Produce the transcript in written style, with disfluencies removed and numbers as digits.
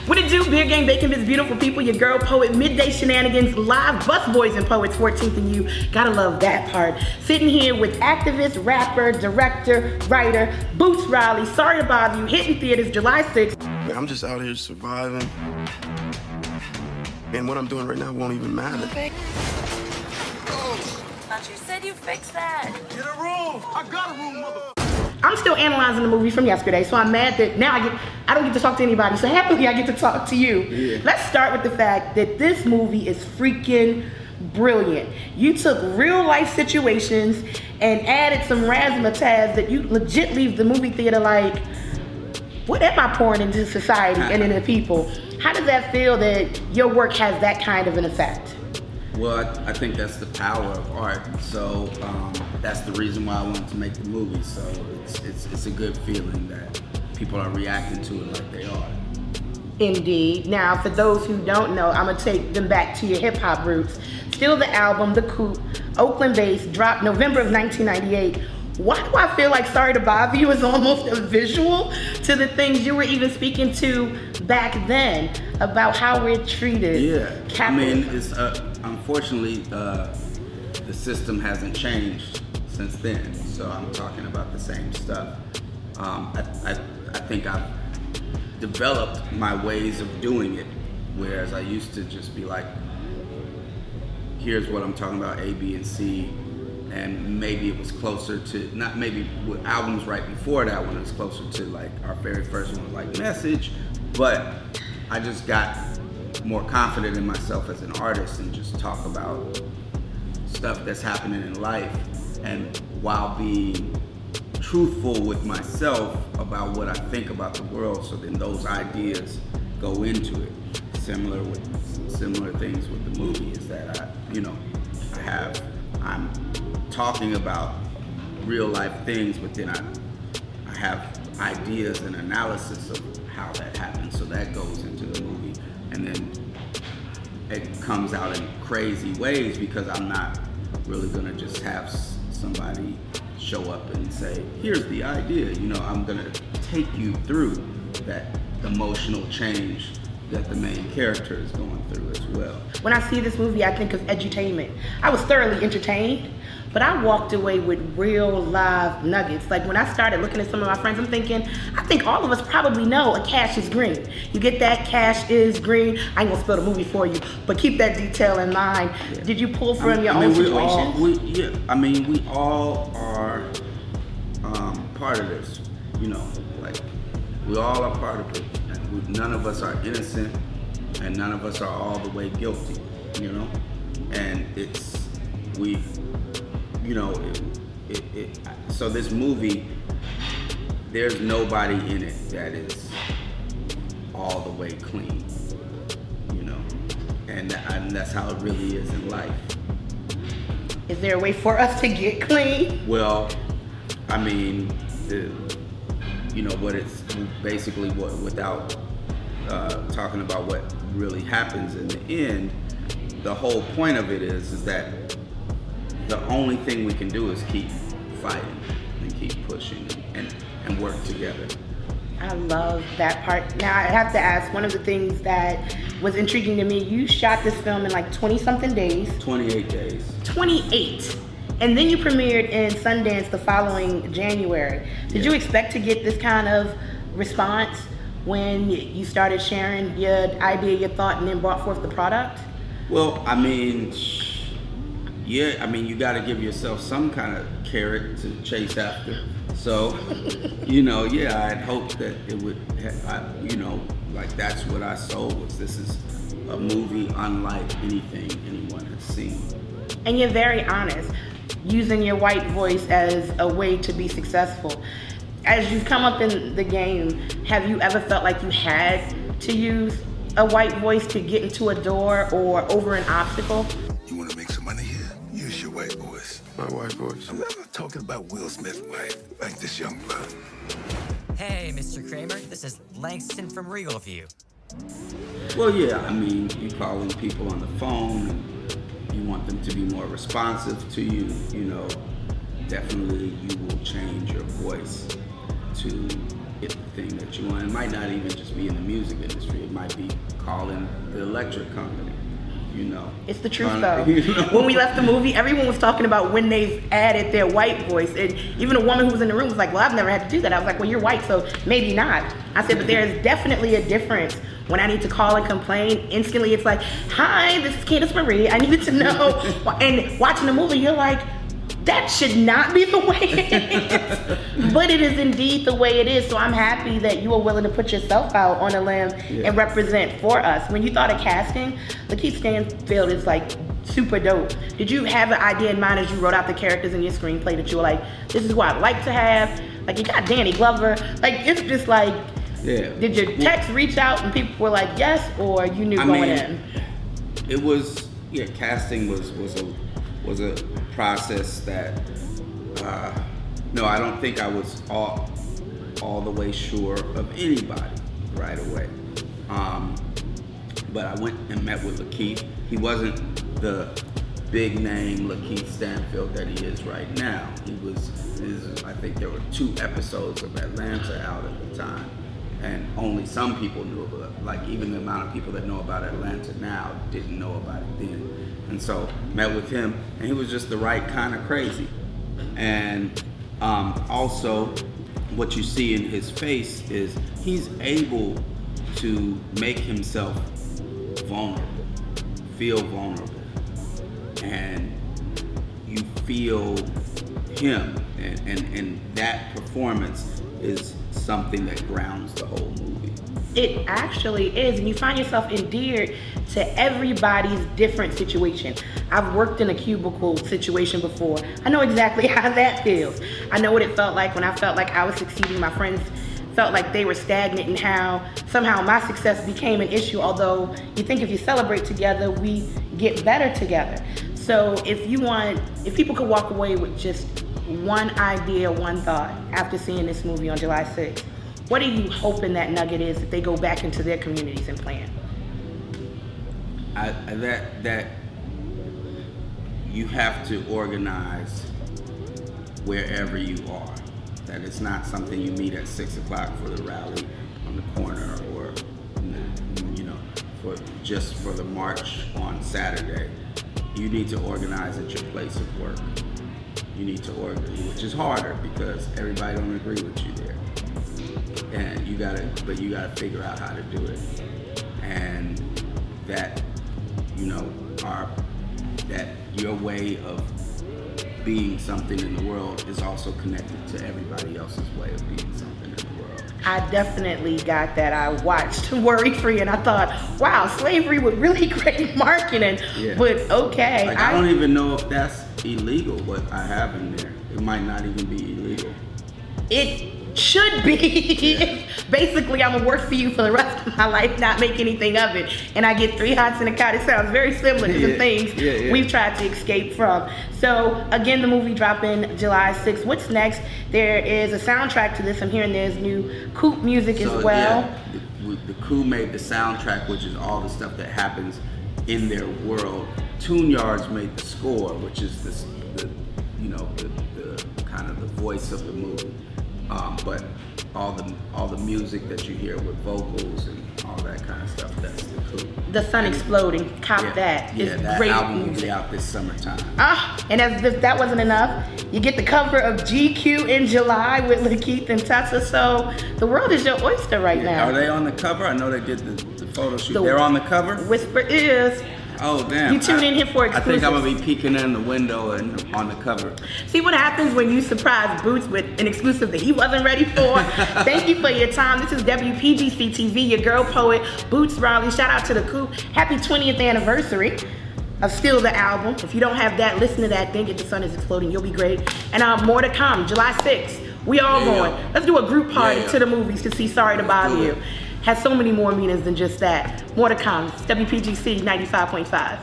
What it do, Beer Gang, Bacon Biz, beautiful people, your girl poet, Midday Shenanigans, live Bus Boys and Poets, 14th and U. Gotta love that part. Sitting here with activist, rapper, director, writer, Boots Riley. Sorry to bother you. Hitting theaters July 6th. Man, I'm just out here surviving. And what I'm doing right now won't even matter. Thought you said you fixed that. Get a room! I got a room, mother. I'm still analyzing the movie from yesterday, so I'm mad that now I don't get to talk to anybody, so happily I get to talk to you. Yeah. Let's start with the fact that this movie is freaking brilliant. You took real life situations and added some razzmatazz that you legit leave the movie theater like, what am I pouring into society and into people? How does that feel that your work has that kind of an effect? Well, I think that's the power of art. So that's the reason why I wanted to make the movie. So it's a good feeling that people are reacting to it like they are. Indeed. Now, for those who don't know, I'm gonna take them back to your hip hop roots. Still the album, The Coup, Oakland based, dropped November of 1998. Why do I feel like Sorry to Bother You is almost a visual to the things you were even speaking to back then about how we're treated? Yeah, I mean, it's unfortunately the system hasn't changed since then. So I'm talking about the same stuff. I think I've developed my ways of doing it, whereas I used to just be like, here's what I'm talking about, A, B, and C. And maybe it was closer to, not maybe with albums right before that one, it was closer to like our very first one was like Message, but I just got more confident in myself as an artist and just talk about stuff that's happening in life, and while being truthful with myself about what I think about the world, so then those ideas go into it. Similar things with the movie is that I'm talking about real life things, but then I have ideas and analysis of how that happens. So that goes into the movie, and then it comes out in crazy ways because I'm not really gonna just have somebody show up and say, here's the idea. I'm gonna take you through that emotional change that the main character is going through as well. When I see this movie, I think of edutainment. I was thoroughly entertained, but I walked away with real live nuggets. Like when I started looking at some of my friends, I'm thinking, I think all of us probably know a cash is green. You get that, cash is green. I ain't gonna spell the movie for you, but keep that detail in mind. Yeah. Did you pull from your own situations? We all are part of this, like we all are part of it. None of us are innocent, and none of us are all the way guilty, and so this movie, there's nobody in it that is all the way clean, and that's how it really is in life. Is there a way for us to get clean? Well, I mean, what it's basically without talking about what really happens in the end, the whole point of it is that the only thing we can do is keep fighting and keep pushing and work together. I love that part. Now I have to ask, one of the things that was intriguing to me, you shot this film in like 20 something days. 28 days. 28. And then you premiered in Sundance the following January. Did you expect to get this kind of response when you started sharing your idea, your thought, and then brought forth the product? Well, I mean, you got to give yourself some kind of carrot to chase after. So, I had hoped that it would, like that's what I sold was this is a movie unlike anything anyone has seen. And you're very honest, using your white voice as a way to be successful. As you've come up in the game, have you ever felt like you had to use a white voice to get into a door or over an obstacle? You want to make some money here? Use your white voice. My white voice. I'm not talking about Will Smith's wife, like this young blood. Hey, Mr. Kramer, this is Langston from Regal View. Well, yeah, I mean, you calling people on the phone, and, you want them to be more responsive to you, you know, definitely you will change your voice to get the thing that you want. It might not even just be in the music industry. It might be calling the electric company, you know. It's the truth, Trying though. to- you know? When we left the movie, everyone was talking about when they've added their white voice. And even a woman who was in the room was like, well, I've never had to do that. I was like, well, you're white, so maybe not. I said, but there's definitely a difference. When I need to call and complain, instantly it's like, hi, this is Candace Marie. I needed to know. And watching the movie, you're like, that should not be the way it is. But it is indeed the way it is. So I'm happy that you are willing to put yourself out on a limb and represent for us. When you thought of casting, Lakeith Stanfield is like super dope. Did you have an idea in mind as you wrote out the characters in your screenplay that you were like, this is who I'd like to have? Like, you got Danny Glover. Like, it's just like, did your text reach out and people were like, yes, or you knew going in? It was, casting was a process that, no, I don't think I was all the way sure of anybody right away. But I went and met with Lakeith. He wasn't the big name Lakeith Stanfield that he is right now. I think there were 2 episodes of Atlanta out at the time. And only some people knew about it. Like, even the amount of people that know about Atlanta now didn't know about it then. And so met with him, and he was just the right kind of crazy. And also, what you see in his face is he's able to make himself vulnerable, feel vulnerable, and you feel him, and that performance is something that grounds the whole movie. It actually is, and you find yourself endeared to everybody's different situation. I've worked in a cubicle situation before. I know exactly how that feels. I know what it felt like when I felt like I was succeeding. My friends felt like they were stagnant, and how somehow my success became an issue, although you think if you celebrate together, we get better together. So if people could walk away with just one idea, one thought after seeing this movie on July 6th, what are you hoping that nugget is that they go back into their communities and plan? That you have to organize wherever you are. That it's not something you meet at 6 o'clock for the rally on the corner, or for the march on Saturday. You need to organize at your place of work. You need to organize, which is harder because everybody don't agree with you there. And you gotta figure out how to do it. And that, that your way of being something in the world is also connected to everybody else's way of being something in the world. I definitely got that. I watched Worry Free and I thought, wow, slavery with really great marketing. Yeah. But okay. Like, I don't even know if that's illegal, what I have in there. It might not even be illegal. It should be. Basically, I'm gonna work for you for the rest of my life, not make anything of it. And I get 3 hots and a cot. It sounds very similar to the things we've tried to escape from. So again, the movie dropping July 6th. What's next? There is a soundtrack to this. I'm hearing there's new Coop music as well. Yeah, the Coup made the soundtrack, which is all the stuff that happens in their world. Tune Yards made the score, which is the kind of the voice of the movie. But all the music that you hear with vocals and all that kind of stuff, that's the Coup. The Sun Exploding, cop that. Yeah, It's that great album will music. be out this summertime. And as if that wasn't enough, you get the cover of GQ in July with Lakeith and Tessa. So the world is your oyster right now. Are they on the cover? I know they did the photo shoot. They're on the cover? Whisper is. Oh, damn. You tune in here for I think I'm exclusives. going to be peeking in the window and on the cover. See what happens when you surprise Boots with an exclusive that he wasn't ready for. Thank you for your time. This is WPGC TV, your girl poet, Boots Riley. Shout out to the Coop. Happy 20th anniversary of Still the album. If you don't have that, listen to that thing. Get The Sun is Exploding. You'll be great. And more to come. July 6th. We all going. Let's do a group party to the movies to see Sorry to Bother You. Has so many more meanings than just that. More to come. WPGC 95.5.